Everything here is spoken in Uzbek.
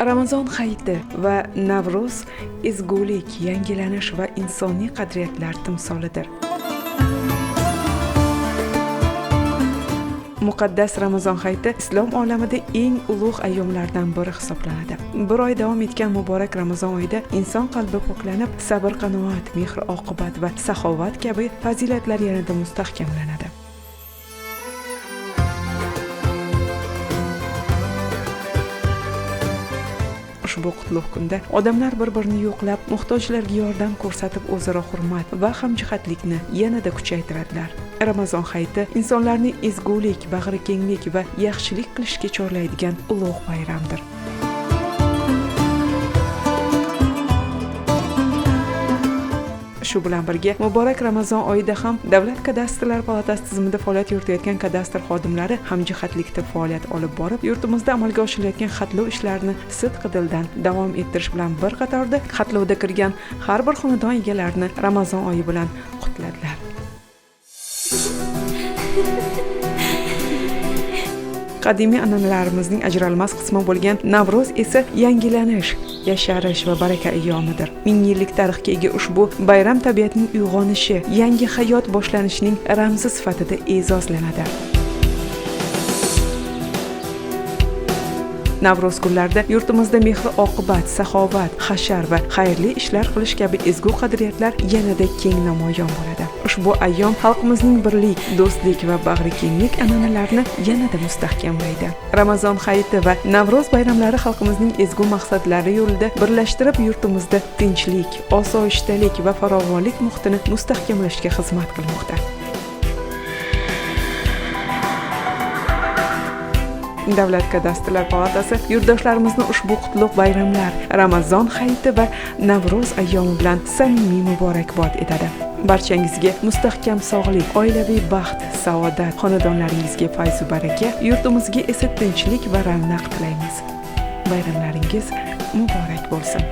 Ramazon hayiti va Navro'z ezgulik, yangilanish va insoniy qadriyatlar timsolidir. Muqaddas Ramazon hayiti islom olamida eng ulug' ayyomlardan biri hisoblanadi. Bir oy davom etgan muborak Ramazon oyida inson qalbi poklanib, sabr-qanoat, mehr-oqibat va saxovat kabi fazilatlar yanada mustahkamlanadi. Ushbu qutlug' kunda odamlar bir-birini yo'qlab, muhtojlarga yordam ko'rsatib, o'zaro hurmat va hamjihatlikni yanada kuchaytiradilar. Ramazon hayiti insonlarni ezgulik, bag'rikenglik va yaxshilik qilishga chorlaydigan ulug' bayramdir. Shu bilan birga muborak Ramazon oyida ham Davlat kadastrlar palatasi tizimida faoliyat yuritayotgan kadastr xodimlari hamjihatlikda faoliyat olib borib, yurtimizda amalga oshirilayotgan xatlov ishlarini sidq-dildan davom ettirish bilan bir qatorda xatlovda kirgan har bir xonadon egalarini Ramazon oyi bilan qutladilar. Qadimiy an'analarimizning ajralmas qismi bo'lgan Navro'z esa yangilanish, yasharish va baraka ayyomidir. Ming yillik tarixga ega ushbu bayram tabiatning uyg'onishi, yangi hayot boshlanishining ramzi sifatida e'zozlanadi. Navro'z kunlarida yurtimizda mehr-oqibat, saxovat, hashar va xayrli ishlar qilish kabi ezgu qadriyatlar yanada keng namoyon bo'ladi. Ushbu ayyom xalqimizning birlik, do'stlik va bag'rikenglik an'analarini yanada mustahkamlaydi. Ramazon hayiti va Navro'z bayramlari xalqimizning ezgu maqsadlari yo'lida birlashtirib, yurtimizda tinchlik, osoyishtalik va farovonlik muhitini mustahkamlashga xizmat qilmoqda. Davlat kadastrlar palatasi yurtdoshlarimizni ushbu qutlug' bayramlar, Ramazon hayiti va Navro'z ayyomi bilan samimiy muborakbod etadi. Barchangizga mustahkam sog'lik, oilaviy baxt, saodat, xonadonlaringizga fayz va baraka, yurtimizga esa tinchlik va ravnaq tilaymiz. Bayramlaringiz muborak bo'lsin.